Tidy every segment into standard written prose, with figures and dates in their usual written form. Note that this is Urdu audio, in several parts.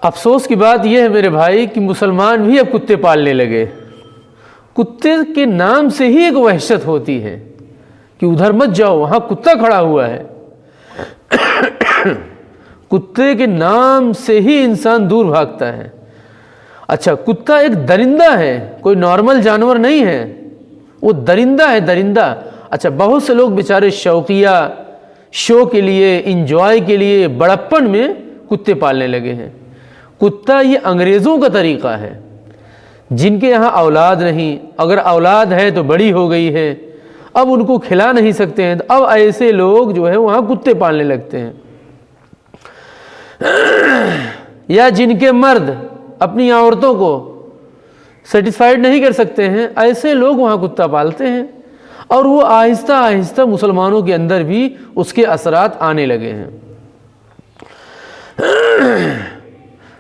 افسوس کی بات یہ ہے میرے بھائی کہ مسلمان بھی اب کتے پالنے لگے۔ کتے کے نام سے ہی ایک وحشت ہوتی ہے کہ ادھر مت جاؤ، وہاں کتا کھڑا ہوا ہے۔ کتے کے نام سے ہی انسان دور بھاگتا ہے۔ اچھا، کتا ایک درندہ ہے، کوئی نارمل جانور نہیں ہے، وہ درندہ ہے، درندہ۔ اچھا، بہت سے لوگ بیچارے شوقیہ، شو کے لیے، انجوائے کے لیے، بڑپن میں کتے پالنے لگے ہیں۔ کتا یہ انگریزوں کا طریقہ ہے، جن کے یہاں اولاد نہیں، اگر اولاد ہے تو بڑی ہو گئی ہے، اب ان کو کھلا نہیں سکتے ہیں، تو اب ایسے لوگ جو ہے وہاں کتے پالنے لگتے ہیں۔ یا جن کے مرد اپنی عورتوں کو سیٹسفائیڈ نہیں کر سکتے ہیں، ایسے لوگ وہاں کتا پالتے ہیں، اور وہ آہستہ آہستہ مسلمانوں کے اندر بھی اس کے اثرات آنے لگے ہیں۔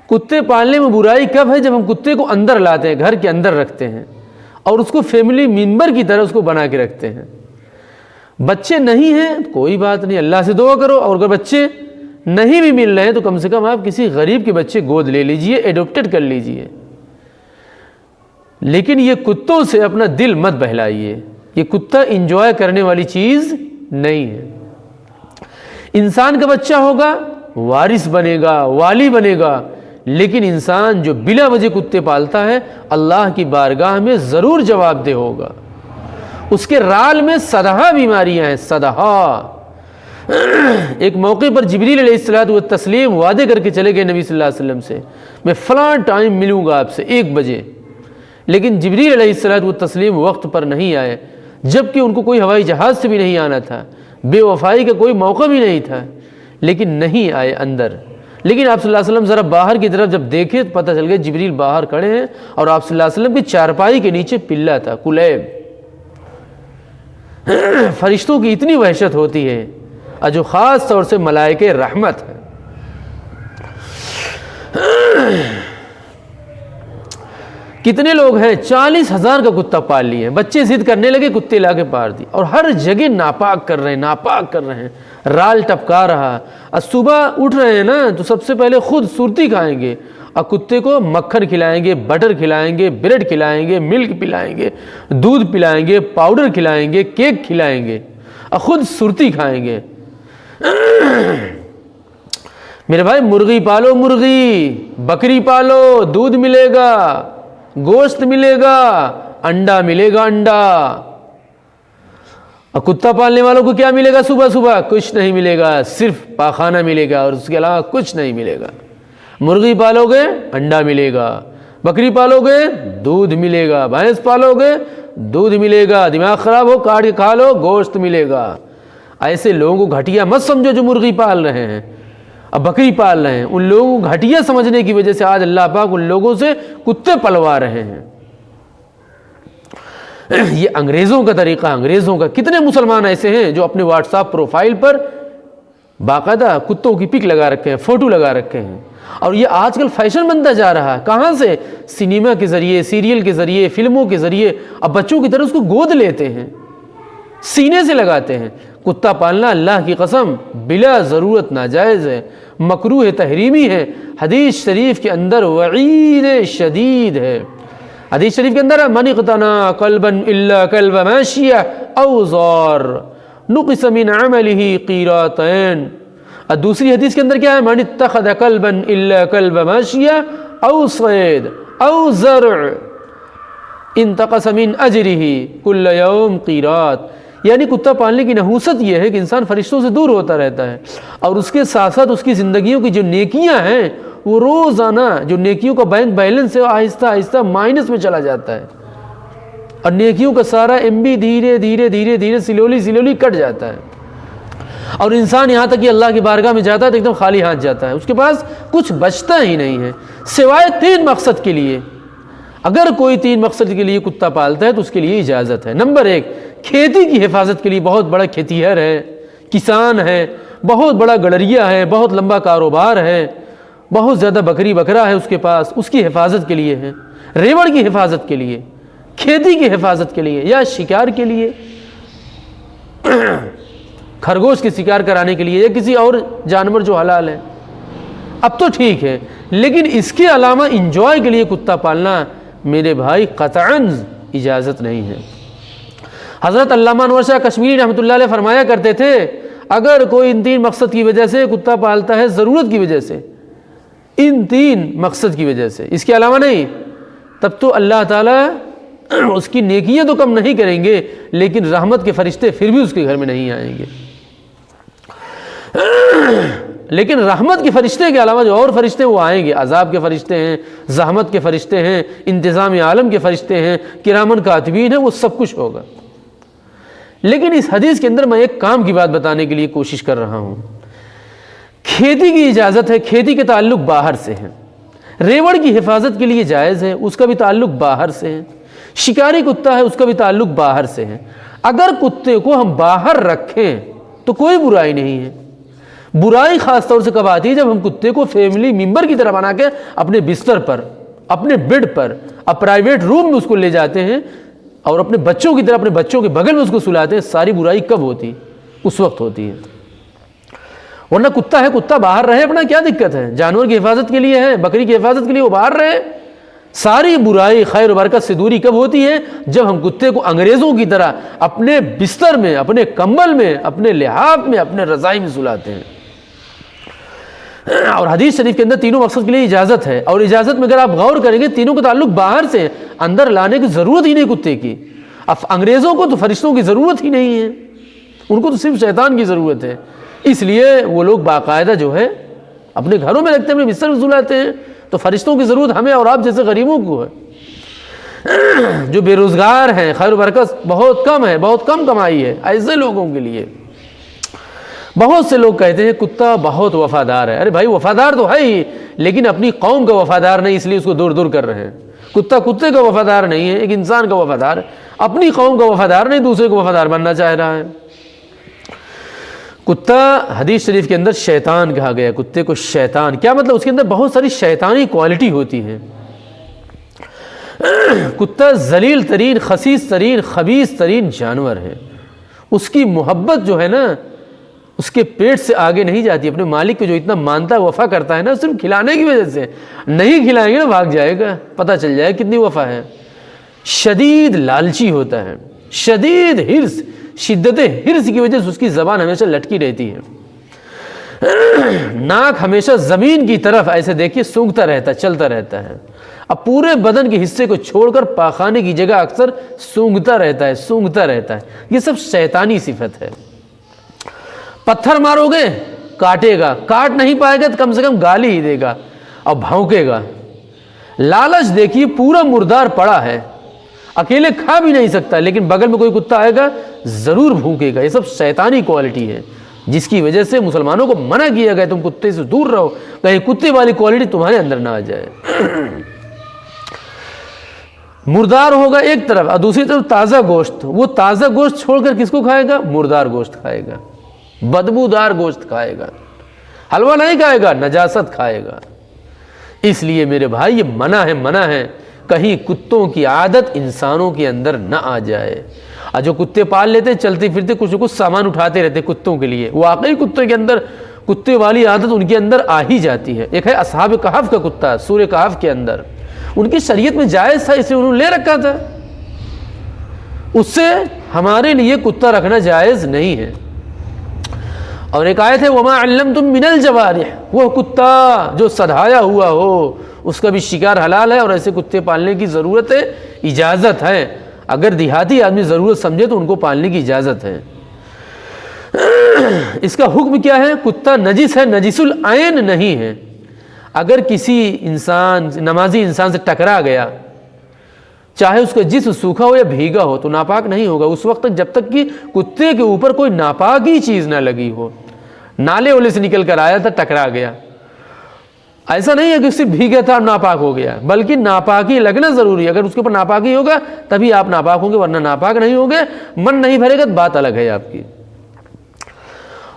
کتے پالنے میں برائی کب ہے؟ جب ہم کتے کو اندر لاتے ہیں، گھر کے اندر رکھتے ہیں، اور اس کو فیملی ممبر کی طرح اس کو بنا کے رکھتے ہیں۔ بچے نہیں ہیں کوئی بات نہیں، اللہ سے دعا کرو، اور اگر بچے نہیں بھی مل رہے ہیں تو کم سے کم آپ کسی غریب کے بچے گود لے لیجئے، ایڈopted کر لیجئے، لیکن یہ کتوں سے اپنا دل مت بہلائیے۔ یہ کتا انجوائے کرنے والی چیز نہیں ہے۔ انسان کا بچہ ہوگا، وارث بنے گا، والی بنے گا، لیکن انسان جو بلا وجہ کتے پالتا ہے اللہ کی بارگاہ میں ضرور جواب دہ ہوگا۔ اس کے رال میں صدہا بیماریاں ہیں، صدہا۔ ایک موقع پر جبریل علیہ الصلوۃ والتسلیم وعدے کر کے چلے گئے نبی صلی اللہ علیہ وسلم سے، میں فلاں ٹائم ملوں گا آپ سے 1 بجے، لیکن جبریل علیہ الصلوۃ والتسلیم وقت پر نہیں آئے، جبکہ ان کو کوئی ہوائی جہاز سے بھی نہیں آنا تھا، بے وفائی کا کوئی موقع بھی نہیں تھا، لیکن نہیں آئے اندر۔ لیکن آپ صلی اللہ علیہ وسلم ذرا باہر کی طرف جب دیکھے تو پتہ چل گیا جبریل باہر کھڑے ہیں، اور آپ صلی اللہ علیہ وسلم کی چارپائی کے نیچے پلہ تھا، کلیب۔ فرشتوں کی اتنی وحشت ہوتی ہے، اور جو خاص طور سے ملائکہ رحمت ہے۔ کتنے لوگ ہیں 40,000 کا کتا پال لیے ہیں، بچے ضد کرنے لگے کتے لا کے پار دی، اور ہر جگہ ناپاک کر رہے ہیں، ناپاک کر رہے ہیں، رال ٹپکا رہا۔ اور صبح اٹھ رہے ہیں نا تو سب سے پہلے خود سرتی کھائیں گے، اور کتے کو مکھن کھلائیں گے، بٹر کھلائیں گے، بریڈ کھلائیں گے، ملک پلائیں گے، دودھ پلائیں گے، پاؤڈر کھلائیں گے، کیک کھلائیں گے، اور خود سرتی کھائیں گے۔ میرے بھائی، مرغی پالو، مرغی، بکری پالو، دودھ ملے گا، گوشت ملے گا، انڈا ملے گا، انڈا۔ اور کتا پالنے والوں کو کیا ملے گا؟ صبح صبح کچھ نہیں ملے گا، صرف پاخانہ ملے گا، اور اس کے علاوہ کچھ نہیں ملے گا۔ مرغی پالو گے انڈا ملے گا، بکری پالو گے دودھ ملے گا، بھینس پالو گے دودھ ملے گا، دماغ خراب ہو کاٹ کے کھا لو گوشت ملے گا۔ ایسے لوگوں کو گھٹیا مت سمجھو جو مرغی پال رہے ہیں اور بکری پال رہے ہیں، ان لوگوں کو گھٹیا سمجھنے کی وجہ سے آج اللہ پاک ان لوگوں سے کتے پلوا رہے ہیں۔ یہ انگریزوں کا طریقہ، انگریزوں کا۔ کتنے مسلمان ایسے ہیں جو اپنے واٹس ایپ پروفائل پر باقاعدہ کتوں کی پک لگا رکھے ہیں، فوٹو لگا رکھے ہیں، اور یہ آج کل فیشن بنتا جا رہا ہے۔ کہاں سے؟ سینما کے ذریعے، سیریل کے ذریعے، فلموں کے ذریعے، اب بچوں کی طرح اس کو گود لیتے ہیں، سینے سے لگاتے ہیں۔ کتا پالنا اللہ کی قسم بلا ضرورت ناجائز ہے، مکروہ تحریمی ہے، حدیث شریف کے اندر وعید شدید ہے۔ حدیث شریف کے اندر من اقتنى کلبا الا کلب ماشیہ او زار نقص من عمله قیراتین۔ اور دوسری حدیث کے اندر کیا ہے؟ من اتخذ کلبا الا کلب ماشیہ او صید او زرع انتقص من اجرہ کل یوم قیرات۔ یعنی کتا پالنے کی نحوست یہ ہے کہ انسان فرشتوں سے دور ہوتا رہتا ہے، اور اس کے ساتھ ساتھ اس کی زندگیوں کی جو نیکیاں ہیں وہ روزانہ جو نیکیوں کا بینک بیلنس ہے آہستہ آہستہ مائنس میں چلا جاتا ہے، اور نیکیوں کا سارا MB دھیرے دھیرے دھیرے دھیرے سلولی کٹ جاتا ہے، اور انسان یہاں تک کہ اللہ کی بارگاہ میں جاتا ہے تو ایک دم خالی ہاتھ جاتا ہے، اس کے پاس کچھ بچتا ہی نہیں ہے سوائے 3 مقصد کے لیے۔ اگر کوئی 3 مقصد کے لیے کتا پالتا ہے تو اس کے لیے اجازت ہے۔ نمبر 1، کھیتی کی حفاظت کے لیے، بہت بڑا کھیتیہر ہے، کسان ہے، بہت بڑا گڑریا ہے، بہت لمبا کاروبار ہے، بہت زیادہ بکری بکرا ہے اس کے پاس، اس کی حفاظت کے لیے ہے، ریوڑ کی حفاظت کے لیے، کھیتی کی حفاظت کے لیے، یا شکار کے لیے، خرگوش کے شکار کرانے کے لیے، یا کسی اور جانور جو حلال ہے۔ اب تو ٹھیک ہے، لیکن اس کے علاوہ انجوائے کے لیے کتا پالنا میرے بھائی قطعاً اجازت نہیں ہے۔ حضرت علامہ انور شاہ کشمیری رحمۃ اللہ علیہ فرمایا کرتے تھے اگر کوئی ان 3 مقصد کی وجہ سے کتا پالتا ہے، ضرورت کی وجہ سے، ان 3 مقصد کی وجہ سے، اس کے علاوہ نہیں، تب تو اللہ تعالیٰ اس کی نیکیاں تو کم نہیں کریں گے، لیکن رحمت کے فرشتے پھر بھی اس کے گھر میں نہیں آئیں گے۔ لیکن رحمت کے فرشتے کے علاوہ جو اور فرشتے وہ آئیں گے، عذاب کے فرشتے ہیں، زحمت کے فرشتے ہیں، انتظام عالم کے فرشتے ہیں، کرامن کاتبین ہیں، وہ سب کچھ ہوگا۔ لیکن اس حدیث کے اندر میں ایک کام کی بات بتانے کے لیے کوشش کر رہا ہوں۔ کھیتی کی اجازت ہے، کھیتی کے تعلق باہر سے ہے، ریوڑ کی حفاظت کے لیے جائز ہے، اس کا بھی تعلق باہر سے ہے، شکاری کتا ہے اس کا بھی تعلق باہر سے ہے۔ اگر کتے کو ہم باہر رکھیں تو کوئی برائی نہیں ہے۔ برائی خاص طور سے کب آتی ہے؟ جب ہم کتے کو فیملی ممبر کی طرح بنا کے اپنے بستر پر، اپنے بیڈ پر، اب پرائیویٹ روم میں اس کو لے جاتے ہیں اور اپنے بچوں کی طرح اپنے بچوں کے بغل میں اس کو سلاتے ہیں۔ ساری برائی کب ہوتی؟ اس وقت ہوتی ہے۔ ورنہ کتا ہے، کتا باہر رہے اپنا، کیا دقت ہے؟ جانور کی حفاظت کے لیے ہے، بکری کی حفاظت کے لیے وہ باہر رہے۔ ساری برائی خیر و برکت سے دوری کب ہوتی ہے؟ جب ہم کتے کو انگریزوں کی طرح اپنے بستر میں، اپنے کمبل میں، اپنے لحاف میں، اپنے رضائی میں سلاتے ہیں۔ اور حدیث شریف کے اندر تینوں مقصد کے لیے اجازت ہے، اور اجازت میں اگر آپ غور کریں گے تینوں کا تعلق باہر سے ہے، اندر لانے کی ضرورت ہی نہیں کتے کی۔ اب انگریزوں کو تو فرشتوں کی ضرورت ہی نہیں ہے، ان کو تو صرف شیطان کی ضرورت ہے، اس لیے وہ لوگ باقاعدہ جو ہے اپنے گھروں میں رکھتے ہیں، اپنے بستر میں سلاتے ہیں۔ تو فرشتوں کی ضرورت ہمیں اور آپ جیسے غریبوں کو ہے، جو بے روزگار ہیں، خیر و برکت بہت کم ہے، بہت کم کمائی ہے، ایسے لوگوں کے لیے۔ بہت سے لوگ کہتے ہیں کتا بہت وفادار ہے۔ ارے بھائی وفادار تو ہے ہی، لیکن اپنی قوم کا وفادار نہیں، اس لیے اس کو دور دور کر رہے ہیں۔ کتا کتے کا وفادار نہیں ہے، ایک انسان کا وفادار ہے، اپنی قوم کا وفادار نہیں، دوسرے کو وفادار بننا چاہ رہا ہے۔ کتا حدیث شریف کے اندر شیطان کہا گیا، کتے کو شیطان، کیا مطلب؟ اس کے اندر بہت ساری شیطانی کوالٹی ہوتی ہے۔ کتا ذلیل ترین، خسیس ترین، خبیث ترین جانور ہے۔ اس کی محبت جو ہے نا اس کے پیٹ سے آگے نہیں جاتی۔ اپنے مالک کو جو اتنا مانتا ہے، وفا کرتا ہے نا، صرف کھلانے کی وجہ سے، نہیں کھلائیں گے نا بھاگ جائے گا، پتہ چل جائے کتنی وفا ہے۔ شدید لالچی ہوتا ہے، شدید حرص، شدت حرص کی وجہ سے اس کی زبان ہمیشہ لٹکی رہتی ہے، ناک ہمیشہ زمین کی طرف ایسے دیکھیے سونگھتا رہتا ہے، چلتا رہتا ہے۔ اب پورے بدن کے حصے کو چھوڑ کر پاخانے کی جگہ اکثر سونگھتا رہتا ہے، سونگھتا رہتا ہے۔ یہ سب شیطانی صفت ہے۔ پتھر مارو گے کاٹے گا، کاٹ نہیں پائے گا تو کم سے کم گالی ہی دے گا اور بھونکے گا۔ لالچ دیکھیے پورا مردار پڑا ہے، اکیلے کھا بھی نہیں سکتا، لیکن بغل میں کوئی کتا آئے گا ضرور بھونکے گا۔ یہ سب شیطانی کوالٹی ہے، جس کی وجہ سے مسلمانوں کو منع کیا گیا تم کتے سے دور رہو، کہیں کتے والی کوالٹی تمہارے اندر نہ آ جائے۔ مردار ہوگا ایک طرف اور دوسری طرف تازہ گوشت، وہ تازہ گوشت چھوڑ کر کس کو کھائے گا؟ مردار گوشت کھائے گا، بدبودار گوشت کھائے گا، حلوہ نہیں کھائے گا، نجاست کھائے گا۔ اس لیے میرے بھائی یہ منع ہے، کہیں کتوں کی عادت انسانوں کے اندر نہ آ جائے۔ اور جو کتے پال لیتے ہیں چلتے پھرتے کچھ نہ کچھ سامان اٹھاتے رہتے کتوں کے لیے، واقعی کتے کے اندر کتے والی عادت ان کے اندر آ ہی جاتی ہے۔ ایک ہے اصحاب کہف کا کتا، سورہ کہف کے اندر ان کی شریعت میں جائز تھا، اسے انہوں نے لے رکھا تھا، اس سے ہمارے لیے کتا رکھنا جائز نہیں ہے۔ اور ایک آیت ہے وَمَا عَلَّمْتُم مِّنَ الْجَوَارِحِ، وہ کتا جو سدھایا ہوا ہو اس کا بھی شکار حلال ہے، اور ایسے کتے پالنے کی ضرورت ہے، اجازت ہے۔ اگر دیہاتی آدمی ضرورت سمجھے تو ان کو پالنے کی اجازت ہے۔ اس کا حکم کیا ہے؟ کتا نجس ہے، نجس العین نہیں ہے۔ اگر کسی انسان نمازی انسان سے ٹکرا گیا، چاہے اس کا جسم سوکھا ہو یا بھیگا ہو، تو ناپاک نہیں ہوگا اس وقت تک جب تک کہ کتے کے اوپر کوئی ناپاکی چیز نہ لگی ہو۔ نالے والے سے نکل کر آیا تھا، ٹکرا گیا، ایسا نہیں ہے کہ صرف بھیگا تھا اور ناپاک ہو گیا، بلکہ ناپاکی لگنا ضروری ہے۔ اگر اس کے اوپر ناپاکی ہوگا تبھی آپ ناپاک ہوں گے، ورنہ ناپاک نہیں ہوں گے، من نہیں بھرے گا تو بات الگ ہے آپ کی۔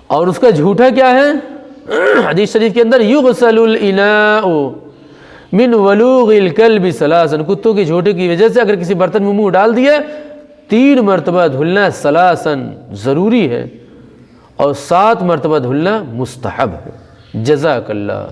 اور اس کا جھوٹا کیا ہے؟ حدیث شریف کے اندر یغسل الاناء من ولوغ الکلب ثلاثا، کتوں کے جھوٹے کی وجہ سے اگر کسی برتن میں منہ ڈال دیا 3 مرتبہ دھلنا ثلاثا ضروری ہے، اور 7 مرتبہ دھلنا مستحب ہے۔ جزاک اللہ۔